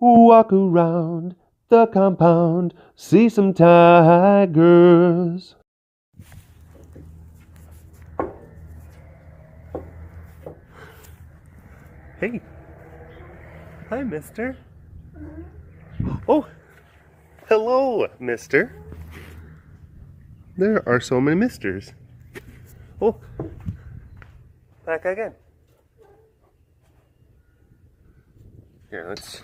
Walk around the compound, see some tigers. Hey. Hi, mister. Oh, hello, mister. There are so many misters. Oh, back again. Here, let's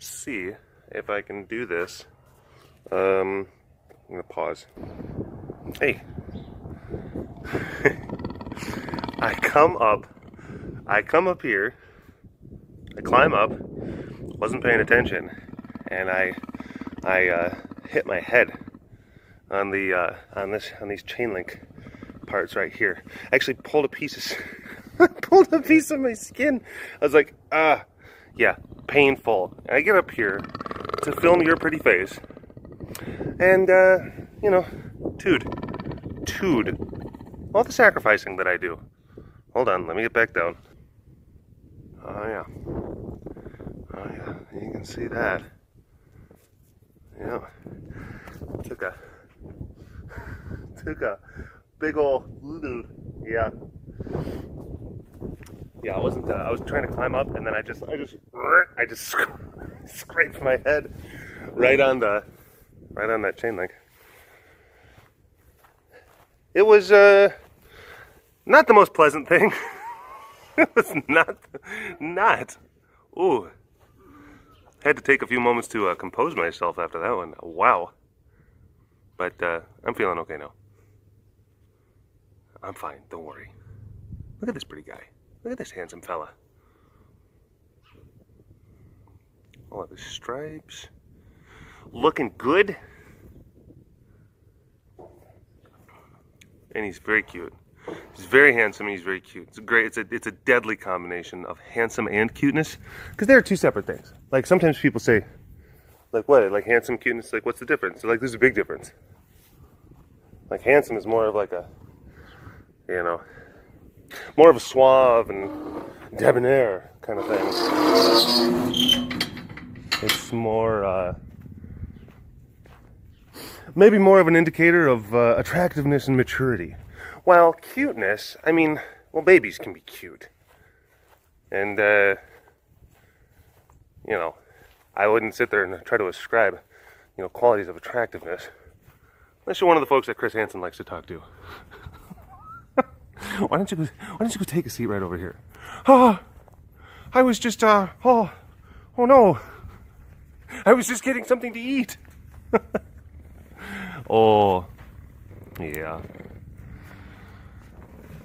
see if I can do this. I'm gonna pause. Hey. I come up here, I climb up, wasn't paying attention, and I hit my head on these chain link parts right here. I actually pulled a piece of my skin. I was like, yeah, painful. And I get up here to film your pretty face, and you know, tude, all the sacrificing that I do. Hold on, let me get back down. Oh yeah, you can see that. Yeah, took a big ol' yeah. I wasn't. I was trying to climb up, and then I just scraped my head right on that chain link. It was not the most pleasant thing. It was not. Ooh. Had to take a few moments to compose myself after that one. Wow. But I'm feeling okay now. I'm fine, don't worry. Look at this pretty guy. Look at this handsome fella. All of his stripes. Looking good. And he's very cute. He's very handsome and he's very cute. It's great. It's a deadly combination of handsome and cuteness, because they're two separate things. Like sometimes people say, like what? Like handsome, cuteness. Like what's the difference? So like there's a big difference. Like handsome is more of like a, you know, more of a suave and debonair kind of thing. It's more, maybe more of an indicator of attractiveness and maturity. While cuteness, I mean, well, babies can be cute. And, you know, I wouldn't sit there and try to ascribe, you know, qualities of attractiveness. Unless you're one of the folks that Chris Hansen likes to talk to. Why don't you go take a seat right over here? I was just, oh no. I was just getting something to eat. Oh, yeah.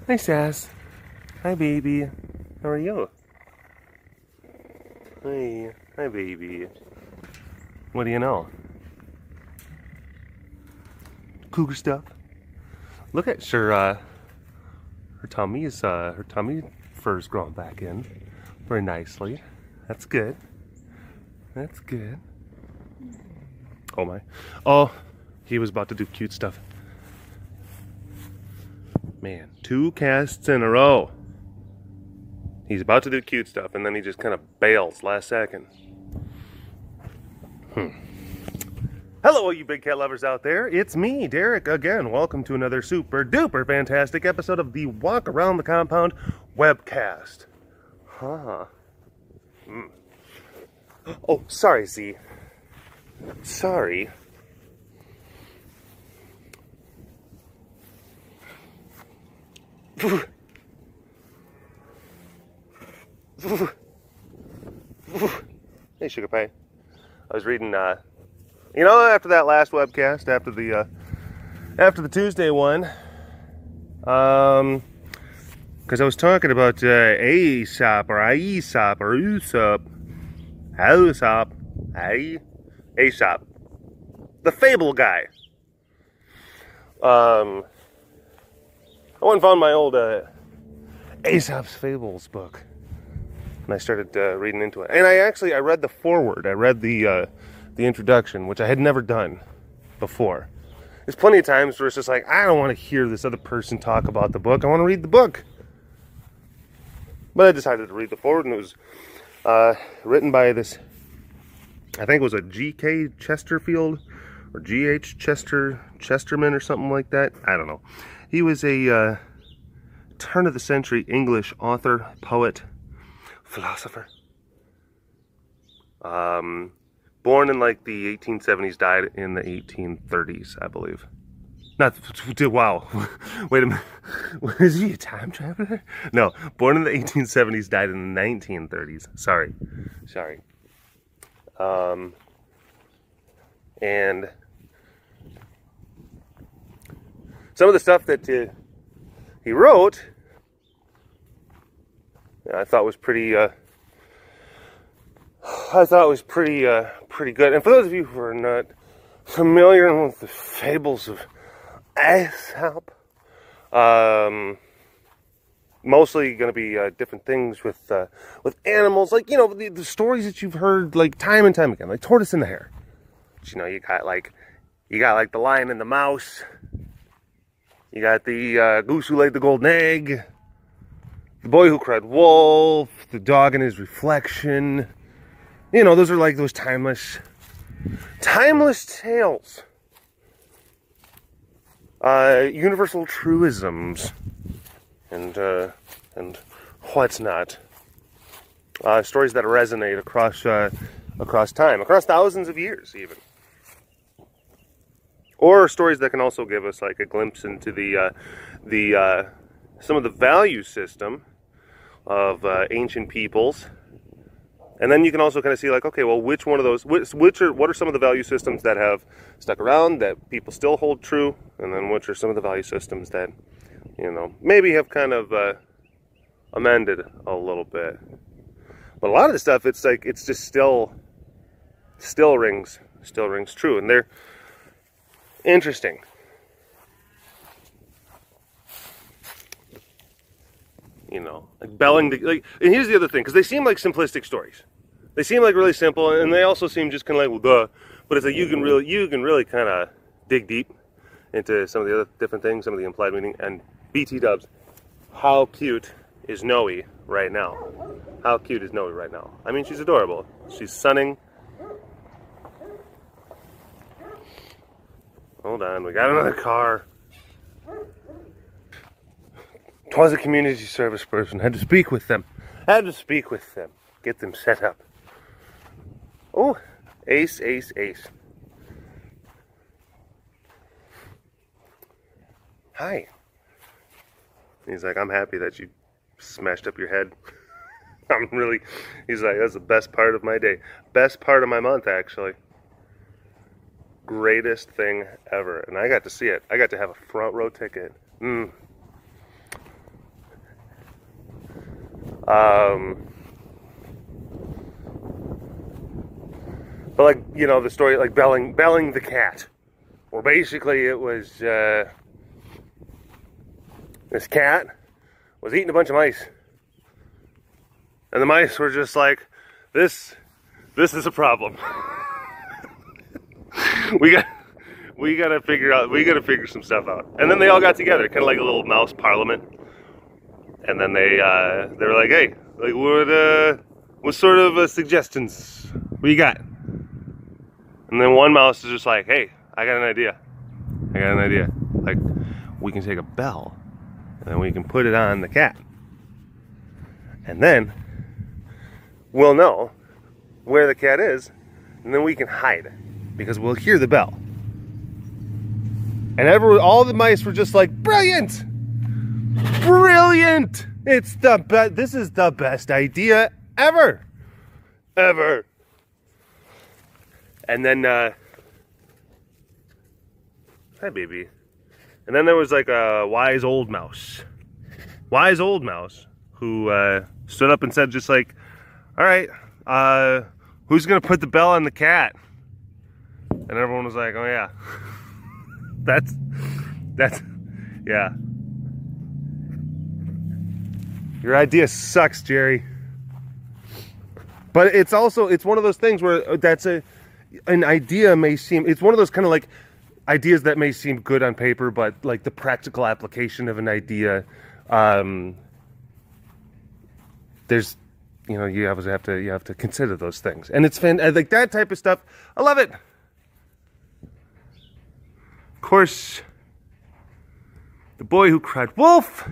Hi, Sass. Hi, baby. How are you? Hi, baby. What do you know? Cougar stuff. Look at her tummy fur's growing back in very nicely. That's good. That's good. Oh my. Oh, he was about to do cute stuff. Man, 2 casts in a row. He's about to do cute stuff, and then he just kind of bails last second. Hello, all you big cat lovers out there. It's me, Derek, again. Welcome to another super duper fantastic episode of the Walk Around the Compound webcast. Oh, sorry, Z. Sorry. Hey, Sugar Pie. I was reading, you know, after that last webcast, after the Tuesday one, because I was talking about Aesop, the Fable guy. I went and found my old Aesop's Fables book, and I started reading into it. And I read the foreword. I read the introduction, which I had never done before. There's plenty of times where it's just like, I don't want to hear this other person talk about the book. I want to read the book. But I decided to read the foreword, and it was written by this, I think it was a G.K. Chesterfield or G.H. Chesterman or something like that. I don't know. He was a turn of the century English author, poet, philosopher. Born in like the 1870s, died in the 1830s, I believe. Not, wow, wait a minute, is he a time traveler? No, born in the 1870s, died in the 1930s, sorry. And some of the stuff that he wrote, I thought was pretty, pretty good. And for those of you who are not familiar with the Fables of Aesop, mostly going to be different things with animals, like, you know, the stories that you've heard like time and time again, like Tortoise and the Hare. But, you know, you got like the Lion and the Mouse. You got the Goose Who Laid the Golden Egg, the Boy Who Cried Wolf, the Dog and His Reflection. You know, those are like those timeless tales. Universal truisms, and what's not. Stories that resonate across time, across thousands of years, even. Or stories that can also give us like a glimpse into the some of the value system of ancient peoples. And then you can also kind of see, like, okay, well, which one of those, what are some of the value systems that have stuck around, that people still hold true, and then which are some of the value systems that, you know, maybe have kind of amended a little bit. But a lot of the stuff, it's like, it's just still rings true, and they're interesting. You know, like belling the, like, and here's the other thing, because they seem like simplistic stories. They seem like really simple, and they also seem just kind of like, well, duh. But it's like you can really kind of dig deep into some of the other different things, some of the implied meaning. And BT dubs, how cute is Noe right now? How cute is Noe right now? I mean, she's adorable. She's sunning. Hold on, we got another car. 'Twas a community service person. Had to speak with them. Get them set up. Oh, ace. Hi. He's like, I'm happy that you smashed up your head. He's like, that's the best part of my day. Best part of my month, actually. Greatest thing ever. And I got to see it. I got to have a front row ticket. But like, you know, the story, like belling the cat. Well, basically it was, this cat was eating a bunch of mice. And the mice were just like, this is a problem. we gotta figure some stuff out. And then they all got together, kind of like a little mouse parliament. And then they were like, hey, like, what sort of suggestions? What you got? And then one mouse is just like, hey, I got an idea. Like, we can take a bell, and then we can put it on the cat. And then we'll know where the cat is, and then we can hide, because we'll hear the bell. And all the mice were just like, brilliant! It's the best. This is the best idea ever. And then, hi baby. And then there was like a wise old mouse who stood up and said, just like, all right, who's gonna put the bell on the cat? And everyone was like, oh yeah. that's yeah. Your idea sucks, Jerry. But it's one of those things where an idea may seem, it's one of those kind of like ideas that may seem good on paper, but like the practical application of an idea there's, you know, you have to consider those things, and it's like that type of stuff. I love it. Of course, the boy who cried wolf.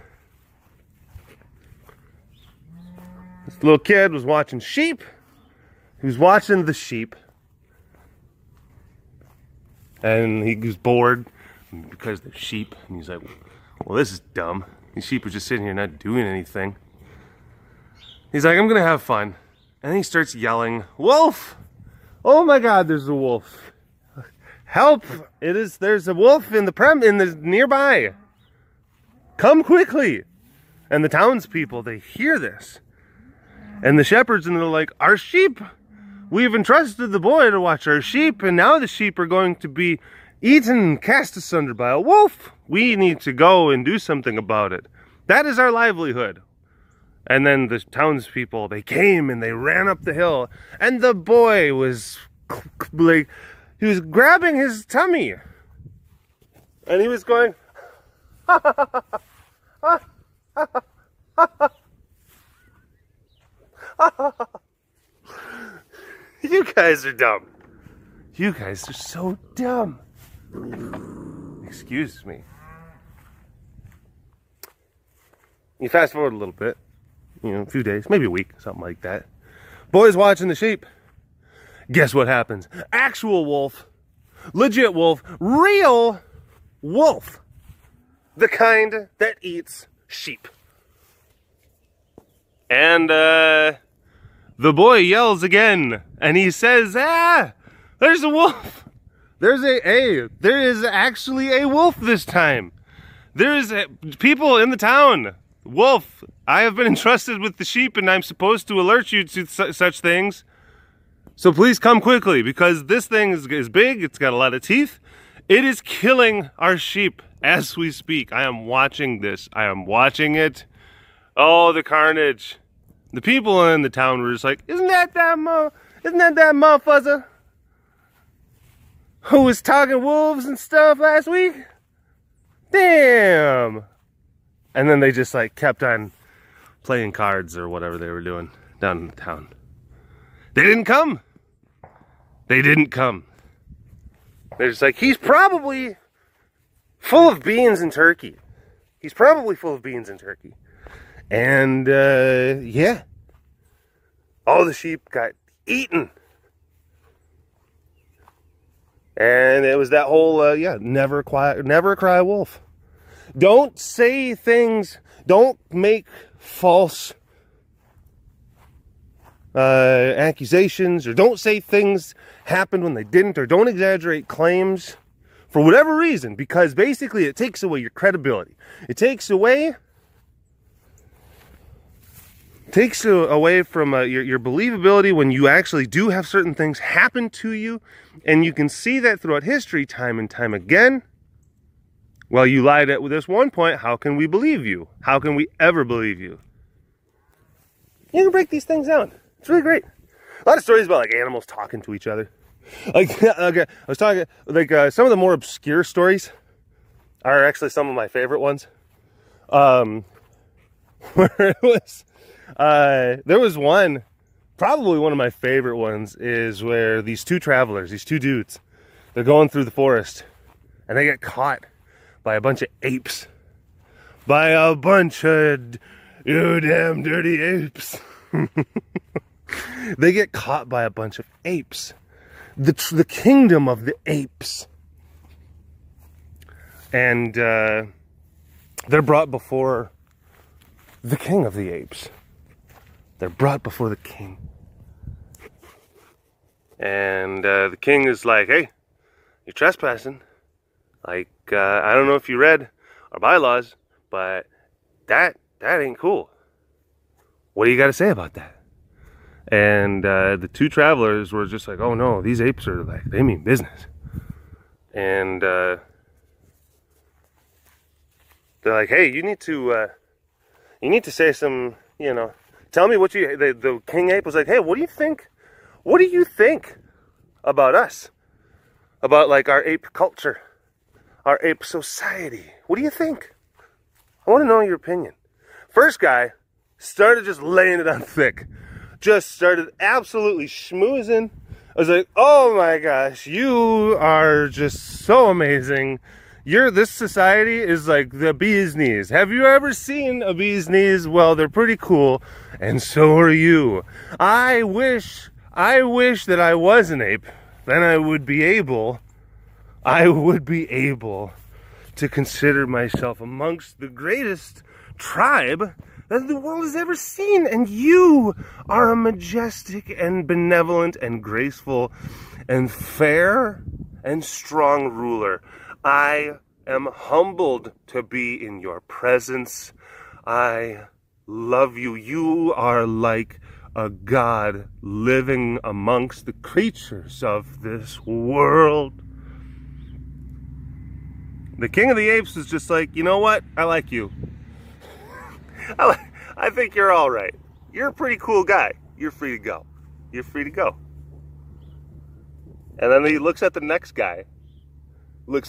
This little kid was watching sheep. He was watching the sheep, and he was bored because they're sheep, and he's like, well, this is dumb. These sheep are just sitting here not doing anything. He's like, I'm gonna have fun. And then he starts yelling, wolf! Oh my God, there's a wolf. Help! There's a wolf in the nearby. Come quickly. And the townspeople, they hear this. And the shepherds, and they're like, our sheep! We've entrusted the boy to watch our sheep, and now the sheep are going to be eaten and cast asunder by a wolf. We need to go and do something about it. That is our livelihood. And then the townspeople, they came and they ran up the hill, and the boy was like, he was grabbing his tummy, and he was going, you guys are dumb. You guys are so dumb. Excuse me. You fast forward a little bit, you know, a few days, maybe a week, something like that. Boy's watching the sheep. Guess what happens? Actual wolf, legit wolf, real wolf. The kind that eats sheep. And the boy yells again, and he says, there's a wolf. There is actually a wolf this time. There is people in the town. Wolf, I have been entrusted with the sheep, and I'm supposed to alert you to such things. So please come quickly, because this thing is big. It's got a lot of teeth. It is killing our sheep as we speak. I am watching this. I am watching it. Oh, the carnage. The people in the town were just like, isn't that motherfucker who was talking wolves and stuff last week? Damn. And then they just like kept on playing cards or whatever they were doing down in the town. They didn't come. They didn't come. They're just like, he's probably full of beans and turkey. He's probably full of beans and turkey. And, yeah. All the sheep got eaten. And it was that whole, never cry wolf. Don't say things, don't make false accusations, or don't say things happened when they didn't, or don't exaggerate claims for whatever reason, because basically it takes away your credibility. It takes away from your believability when you actually do have certain things happen to you, and you can see that throughout history time and time again. Well, you lied at this one point. How can we believe you? How can we ever believe you? You can break these things down. It's really great. A lot of stories about like animals talking to each other. Like, okay, I was talking like some of the more obscure stories are actually some of my favorite ones. Where it was, there was one, probably one of my favorite ones, is where these two travelers, these two dudes, they're going through the forest, and they get caught by a bunch of apes. By a bunch of, you damn dirty apes. They get caught by a bunch of apes. The kingdom of the apes. And they're brought before the king of the apes. They're brought before the king. And the king is like, hey, you're trespassing. Like, I don't know if you read our bylaws, but that ain't cool. What do you got to say about that? And the two travelers were just like, oh no, these apes are like, they mean business. And they're like, hey, you need to say some, tell me what the king ape was like, hey, what do you think about us? About like our ape culture, our ape society. What do you think? I want to know your opinion. First guy started just laying it on thick. Just started absolutely schmoozing. I was like, oh my gosh, you are just so amazing. This society is like the bee's knees. Have you ever seen a bee's knees? Well, they're pretty cool, and so are you. I wish that I was an ape. Then I would be able to consider myself amongst the greatest tribe that the world has ever seen. And you are a majestic and benevolent and graceful and fair and strong ruler. I am humbled to be in your presence. I love you. You are like a god living amongst the creatures of this world. The king of the apes is just like, you know what? I like you. I think you're all right. You're a pretty cool guy. You're free to go. You're free to go. And then he looks at the next guy. And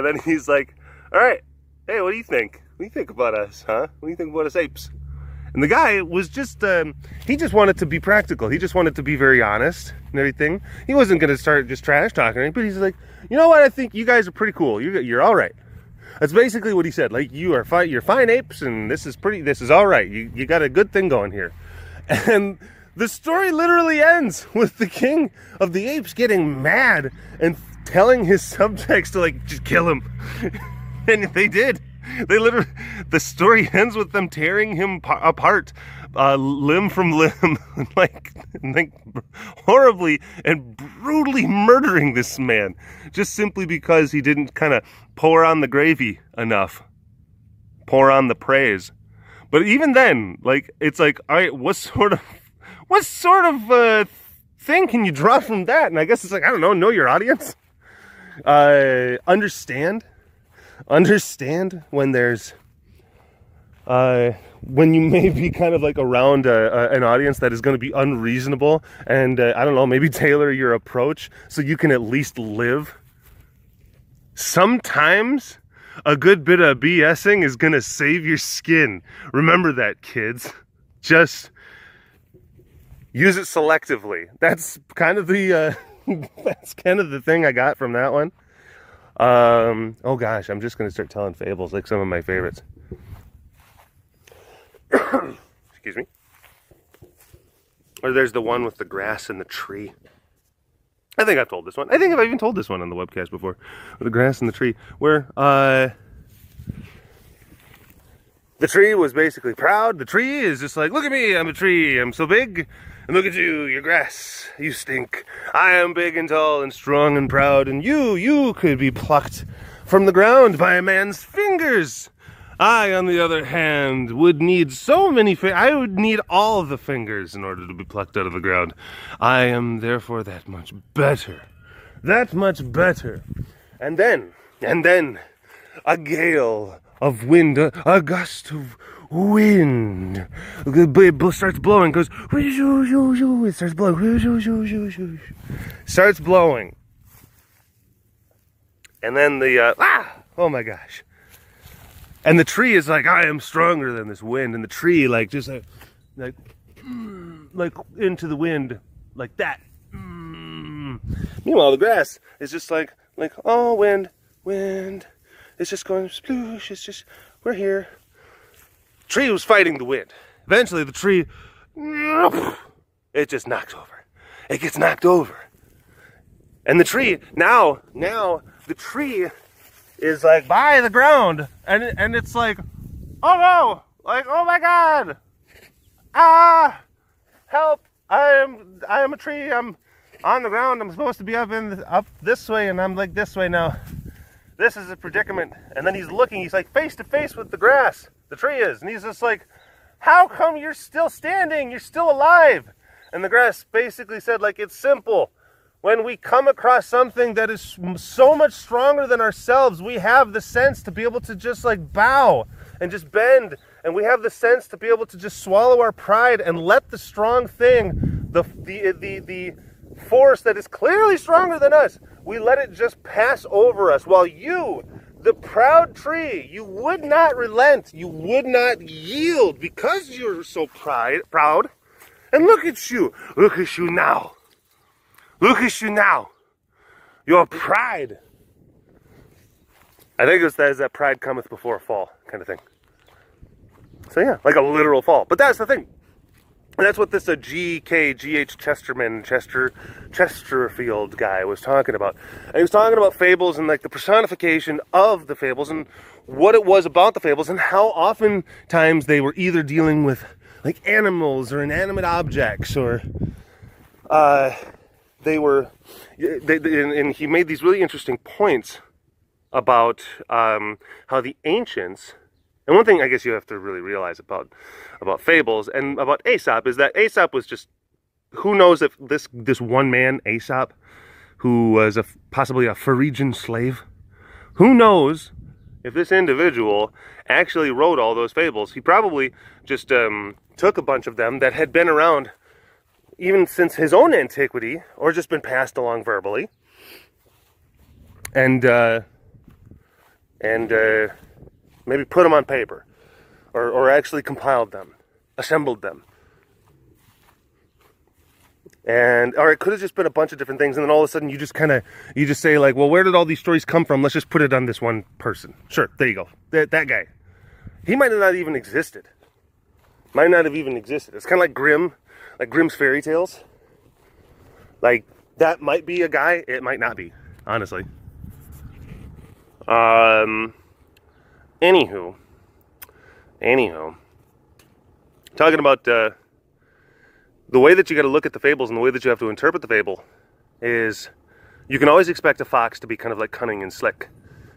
then he's like, all right, hey, what do you think? What do you think about us, huh? What do you think about us apes? And the guy was just, he just wanted to be practical. He just wanted to be very honest and everything. He wasn't going to start just trash talking, but he's like, you know what? I think you guys are pretty cool. You're all right. That's basically what he said. Like, you're fine apes, and this is all right. You got a good thing going here. And the story literally ends with the king of the apes getting mad and telling his subjects to, like, just kill him. And they did. The story ends with them tearing him apart, limb from limb, like horribly and brutally murdering this man, just simply because he didn't kind of pour on the gravy enough, pour on the praise. But even then, like, it's like, all right, what sort of thing can you draw from that? And I guess it's like, I don't know your audience, understand when there's when you may be kind of like around an audience that is going to be unreasonable, and I don't know, maybe tailor your approach so you can at least live. Sometimes a good bit of BSing is going to save your skin. Remember that, kids. Just use it selectively. That's kind of the thing I got from that one. Oh gosh, I'm just going to start telling fables, like some of my favorites. Excuse me. Or there's the one with the grass and the tree. I think I've told this one. I think I've even told this one on the webcast before. With the grass and the tree. Where, the tree was basically proud. The tree is just like, look at me, I'm a tree, I'm so big. And look at you, you're grass, you stink. I am big and tall and strong and proud, and you could be plucked from the ground by a man's fingers. I, on the other hand, would need so many I would need all of the fingers in order to be plucked out of the ground. I am therefore that much better. And then, a gale of wind, a gust of wind, it starts blowing, goes, it starts blowing, starts blowing. And then oh my gosh. And the tree is like, I am stronger than this wind. And the tree, like, just like into the wind, like that. Meanwhile, the grass is just like, oh, wind. It's just going sploosh. It's just, we're here. Tree was fighting the wind. Eventually, the tree, it just knocks over. It gets knocked over. And the tree, now the tree is like by the ground, and it's like, oh no, like, oh my god, help, I am a tree, I'm on the ground, I'm supposed to be up this way, and I'm like this way now. This is a predicament. And then he's like face to face with the grass, the tree is, and he's just like, how come you're still standing, you're still alive? And the grass basically said, like, it's simple. When we come across something that is so much stronger than ourselves, we have the sense to be able to just like bow and just bend. And we have the sense to be able to just swallow our pride and let the strong thing, the force that is clearly stronger than us, we let it just pass over us. While you, The proud tree. You would not relent. You would not yield because you're so proud. And look at you. Look at you now. Look at you now. Your pride. I think it says that pride cometh before a fall kind of thing. So yeah, like a literal fall. But that's the thing. And that's what this G.H. Chesterfield guy was talking about. And he was talking about fables and like the personification of the fables and what it was about the fables and how oftentimes they were either dealing with like animals or inanimate objects or and he made these really interesting points about how the ancients. And one thing I guess you have to really realize about fables and about Aesop is that Aesop was just, who knows if this one man, Aesop, who was possibly a Phrygian slave, who knows if this individual actually wrote all those fables. He probably just took a bunch of them that had been around even since his own antiquity or just been passed along verbally and maybe put them on paper, or actually compiled them, assembled them. Or it could have just been a bunch of different things, and then all of a sudden you just say like, well, where did all these stories come from? Let's just put it on this one person. Sure, there you go. That guy. He might have not even existed. Might not have even existed. It's kind of like Grimm, like Grimm's Fairytales. Like, that might be a guy, it might not be, honestly. Anywho, talking about the way that you got to look at the fables and the way that you have to interpret the fable is you can always expect a fox to be kind of like cunning and slick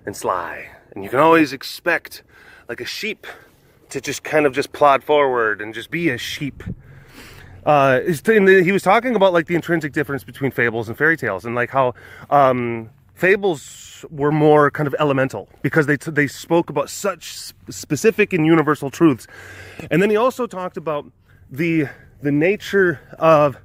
and sly, and you can always expect like a sheep to just kind of just plod forward and just be a sheep. He was talking about like the intrinsic difference between fables and fairy tales and like how fables were more kind of elemental because they spoke about such specific and universal truths. And then he also talked about the nature of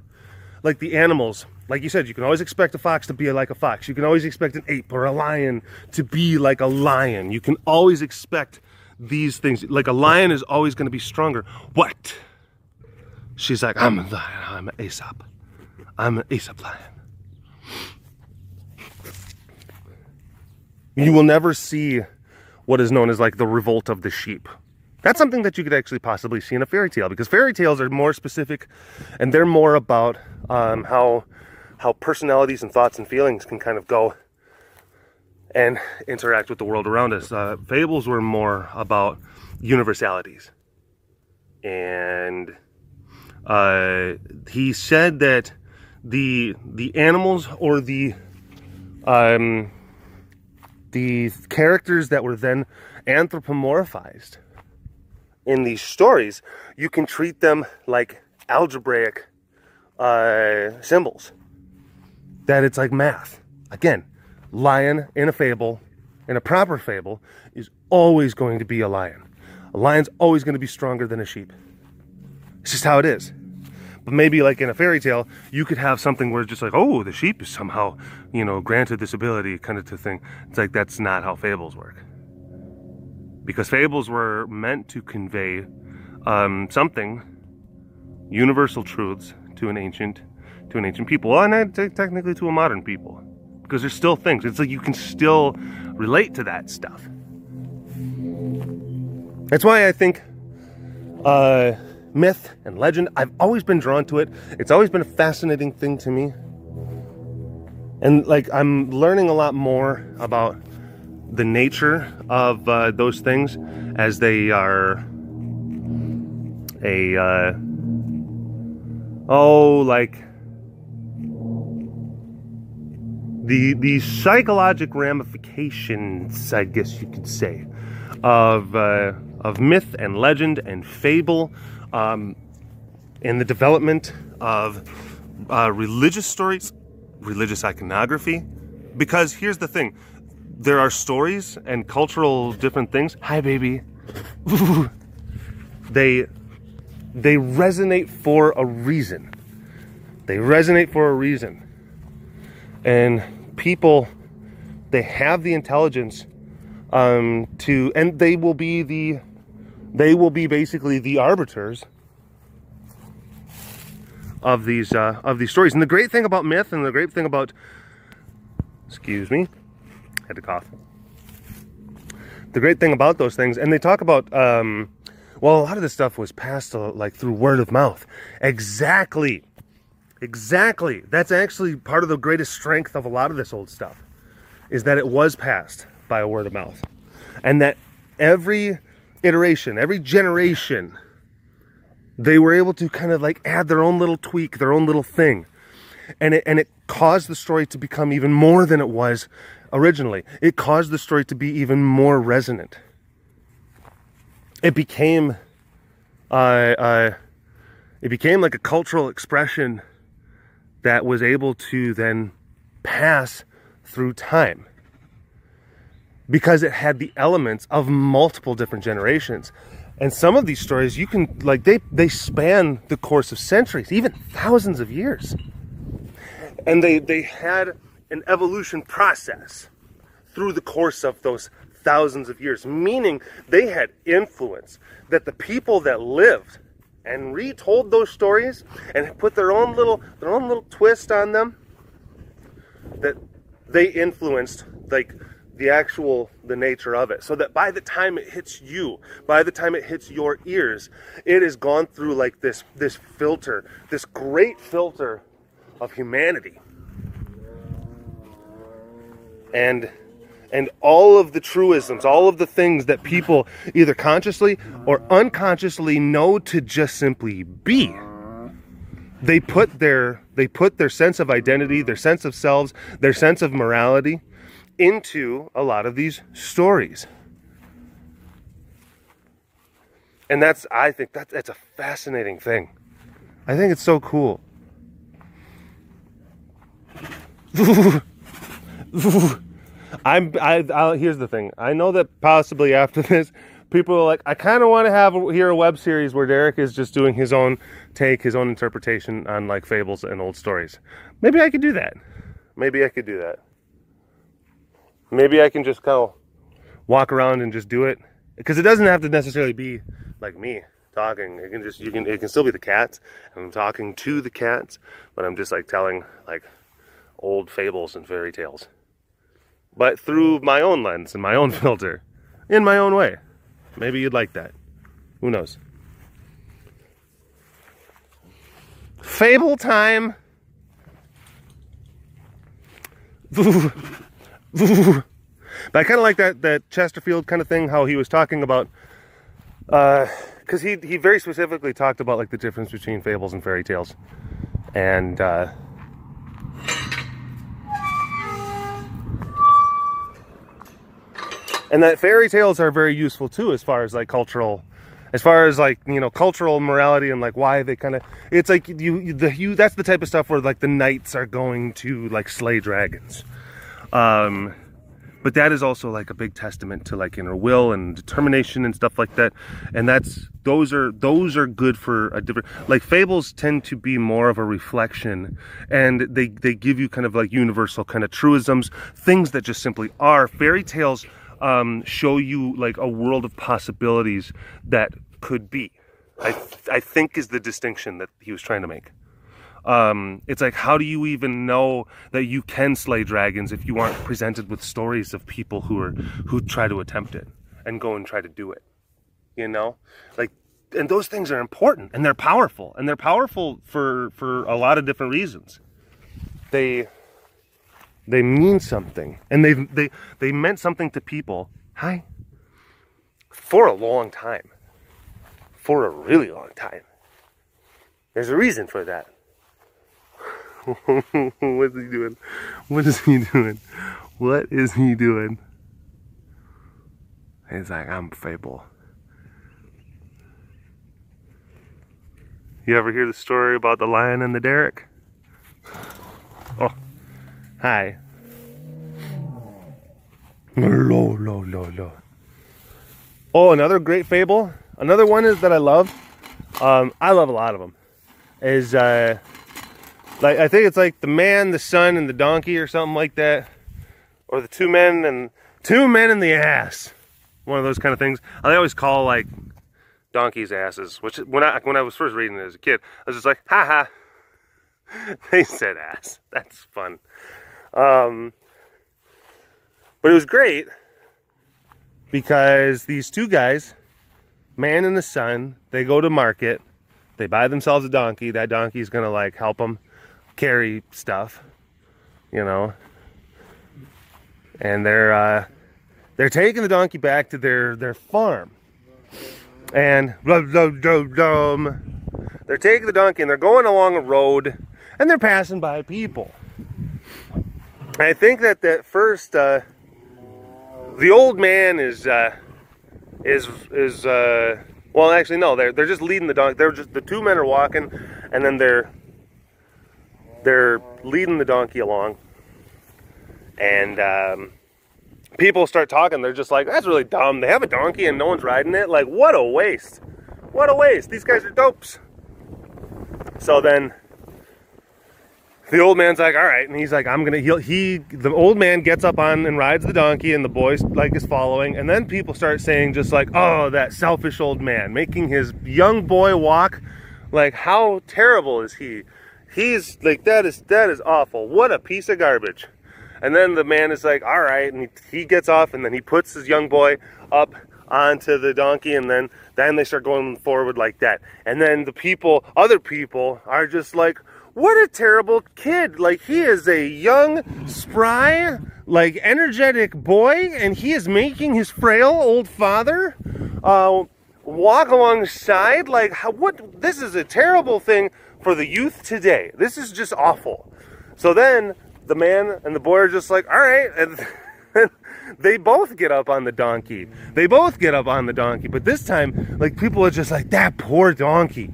like the animals. Like you said, you can always expect a fox to be like a fox. You can always expect an ape or a lion to be like a lion. You can always expect these things. Like a lion is always going to be stronger. What? She's like, I'm a lion. I'm an Aesop. I'm an Aesop lion. You will never see what is known as like the revolt of the sheep. That's something that you could actually possibly see in a fairy tale, because fairy tales are more specific and they're more about how personalities and thoughts and feelings can kind of go and interact with the world around us. Fables were more about universalities. And he said that the animals or the characters that were then anthropomorphized in these stories, you can treat them like algebraic symbols. That it's like math. Again, lion in a fable, in a proper fable, is always going to be a lion. A lion's always going to be stronger than a sheep. It's just how it is. But maybe like in a fairy tale, you could have something where it's just like, oh, the sheep is somehow, granted this ability kind of thing. It's like, that's not how fables work. Because fables were meant to convey something, universal truths to an ancient people. Well, and technically to a modern people. Because there's still things. It's like you can still relate to that stuff. That's why I think myth and legend, I've always been drawn to it. It's always been a fascinating thing to me. And like, I'm learning a lot more about the nature of those things as they are the psychological ramifications, I guess you could say, of myth and legend and fable, in the development of religious stories, religious iconography. Because here's the thing, there are stories and cultural different things. Hi, baby. They resonate for a reason. And people, they have the intelligence and they will be basically the arbiters of these stories. And the great thing about myth, and the great thing about, excuse me, had to cough. The great thing about those things, and they talk about, well, a lot of this stuff was passed like through word of mouth. Exactly. That's actually part of the greatest strength of a lot of this old stuff, is that it was passed by a word of mouth, and that every iteration, every generation, they were able to kind of like add their own little tweak, their own little thing, and it caused the story to become even more than it was originally. It caused the story to be even more resonant. It became like a cultural expression that was able to then pass through time, because it had the elements of multiple different generations. And some of these stories, you can, like, they span the course of centuries, even thousands of years. And they had an evolution process through the course of those thousands of years, meaning they had influence, that the people that lived and retold those stories and put their own little twist on them, that they influenced like the nature of it, so that by the time it hits you, by the time it hits your ears, it has gone through like this filter, this great filter of humanity, and all of the truisms, all of the things that people either consciously or unconsciously know to just simply be. They put their sense of identity, their sense of selves, their sense of morality into a lot of these stories. And I think that's a fascinating thing. I think it's so cool. Here's the thing. I know that possibly after this, people are like, I kind of want to hear a web series where Derek is just doing his own take, his own interpretation on like fables and old stories. Maybe I could do that. Maybe I can just kind of walk around and just do it, because it doesn't have to necessarily be like me talking. It can still be the cats, and I'm talking to the cats, but I'm just like telling like old fables and fairy tales, but through my own lens and my own filter, in my own way. Maybe you'd like that. Who knows? Fable time. But I kind of like that Chesterfield kind of thing, how he was talking about, because he very specifically talked about like the difference between fables and fairy tales, and that fairy tales are very useful too, as far as like cultural morality, and like why they kind of, it's like that's the type of stuff where like the knights are going to like slay dragons, but that is also like a big testament to like inner will and determination and stuff like that. And those are good for a different, like fables tend to be more of a reflection, and they give you kind of like universal kind of truisms, things that just simply are. Fairy tales show you like a world of possibilities that could be. I think is the distinction that he was trying to make. It's like, how do you even know that you can slay dragons if you aren't presented with stories of people who try to attempt it and go and try to do it? You know, like, and those things are important, and they're powerful, for a lot of different reasons. They mean something, and they meant something to people. For a long time, for a really long time. There's a reason for that. What's he doing? What is he doing? What is he doing? He's like, I'm Fable. You ever hear the story about the lion and the Derek? Oh, hi. Lo. Oh, another great fable. Another one is that I love. I love a lot of them. Is like, I think it's like the man, the son, and the donkey, or something like that, or the two 2 men in the ass. One of those kind of things. I always call like donkeys asses, which when I was first reading it as a kid, I was just like, ha ha. They said ass. That's fun. But it was great because these 2 guys, man and the son, they go to market. They buy themselves a donkey. That donkey's gonna like help them carry stuff, you know. And they're taking the donkey back to their farm. And they're taking the donkey and they're going along a road and they're passing by people. I think that first the old man is well, actually no, they're just leading the donkey. They're just, the 2 men are walking and then they're leading the donkey along. And people start talking. They're just like, that's really dumb. They have a donkey and no one's riding it. Like, what a waste. What a waste. These guys are dopes. So then the old man's like, all right. And he's like, the old man gets up on and rides the donkey and the boy like is following. And then people start saying just like, oh, that selfish old man making his young boy walk. Like, how terrible is he? He's like, that is awful. What a piece of garbage. And then the man is like, all right, and he gets off, and then he puts his young boy up onto the donkey, and then they start going forward like that. And then the other people are just like, what a terrible kid. Like, he is a young, spry, like, energetic boy, and he is making his frail old father walk alongside. Like, what? This is a terrible thing for the youth today. This is just awful. So then the man and the boy are just like, all right, and they both get up on the donkey. But this time, like, people are just like, that poor donkey.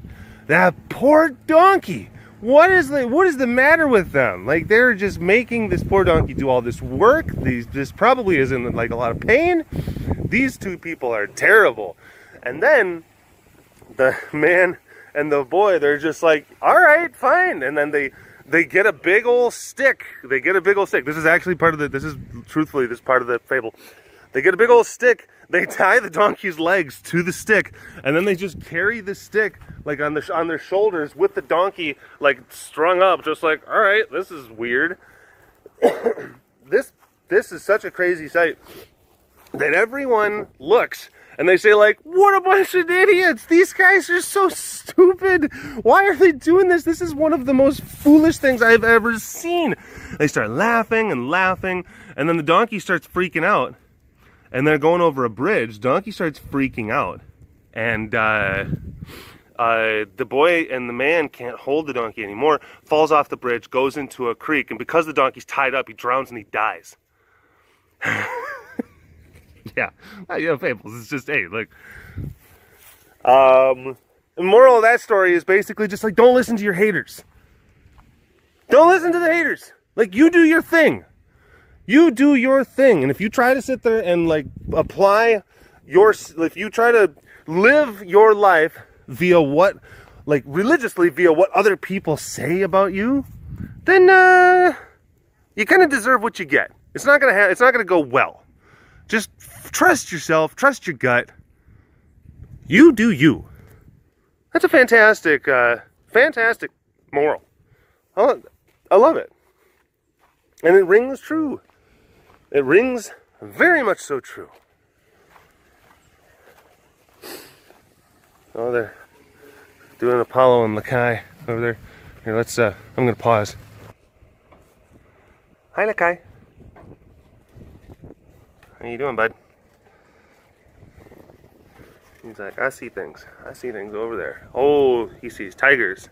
What is the matter with them? Like, they're just making this poor donkey do all this work. This probably is in like a lot of pain. These 2 people are terrible. And then the man and the boy, they're just like, all right, fine. And then they get a big old stick. This is actually part of this is part of the fable. They get a big old stick. They tie the donkey's legs to the stick, and then they just carry the stick like on their shoulders with the donkey like strung up, just like, all right, this is weird. This is such a crazy sight that everyone looks and they say like, what a bunch of idiots. These guys are so stupid. Why are they doing this? This is one of the most foolish things I've ever seen. They start laughing and laughing, and then the donkey starts freaking out. And they're going over a bridge. Donkey starts freaking out. And the boy and the man can't hold the donkey anymore, falls off the bridge, goes into a creek, and because the donkey's tied up, he drowns and he dies. Yeah, Fables. It's just, hey, look. The moral of that story is basically just like, don't listen to your haters. Don't listen to the haters. Like, you do your thing. You do your thing. And if you try to sit there and like if you try to live your life religiously via what other people say about you, then you kind of deserve what you get. It's not gonna go well. Just trust yourself, trust your gut. You do you. That's a fantastic moral. I love it. And it rings true. It rings very much so true. Oh, they're doing Apollo and Lakai over there. Here, let's, I'm going to pause. Hi, Lakai. How you doing, bud? He's like, I see things. I see things over there. Oh, he sees tigers.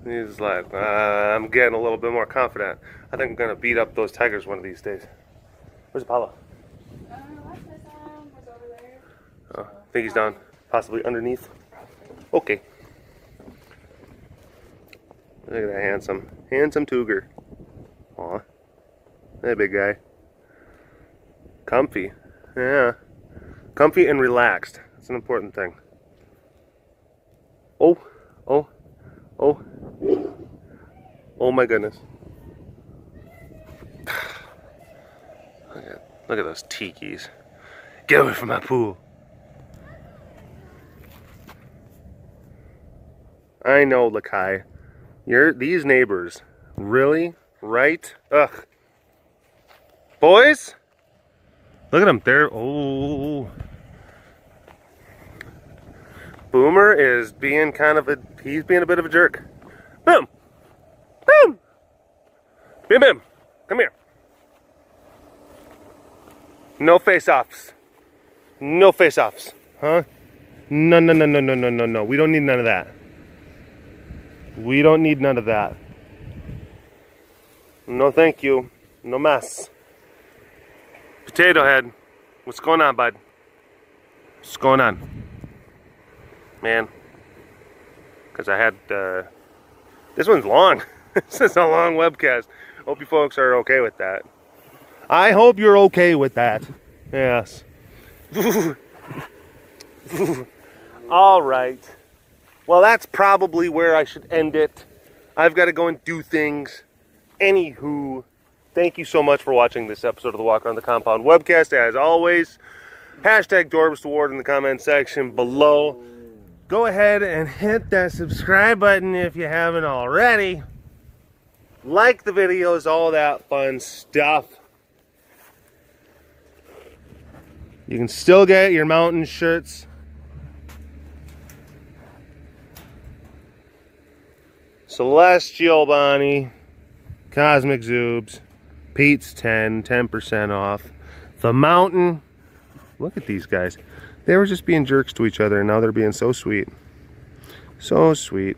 He's like, I'm getting a little bit more confident. I think I'm going to beat up those tigers one of these days. Where's Apollo? Last time was over there. Oh, I think he's down, possibly underneath. Okay. Look at that handsome cougar. Aw, that big guy. Comfy, yeah. Comfy and relaxed. That's an important thing. Oh my goodness. Look Look at those tikis. Get away from my pool. I know, Lakai. These neighbors. Really? Right? Ugh. Boys? Look at them. They're... Oh. Boomer is being kind of a... He's being a bit of a jerk. Boom! Boom! Bim Bim! Come here. No face-offs. No face-offs. Huh? No, no, no, no, no, no, no, no. We don't need none of that. We don't need none of that. No thank you. No mess. Potato Head. What's going on, bud? What's going on? Man. Because I had... this one's long. This is a long webcast. Hope you folks are okay with that. I hope you're okay with that. Yes. All right. Well, that's probably where I should end it. I've got to go and do things. Anywho, thank you so much for watching this episode of the Walk Around the Compound webcast. As always, hashtag #DorbsToward in the comment section below. Go ahead and hit that subscribe button if you haven't already. Like the videos, all that fun stuff. You can still get your mountain shirts. Celestial Bonnie, Cosmic Zoobs, Pete's 10% off. The Mountain. Look at these guys. They were just being jerks to each other, and now they're being so sweet. So sweet.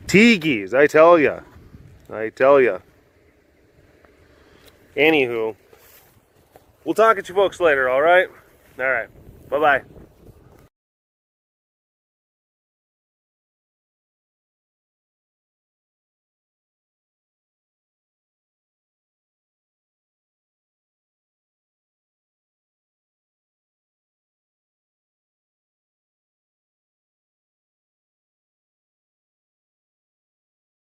Tikis, I tell ya. I tell ya. Anywho, we'll talk at you folks later, alright? Alright. Bye-bye.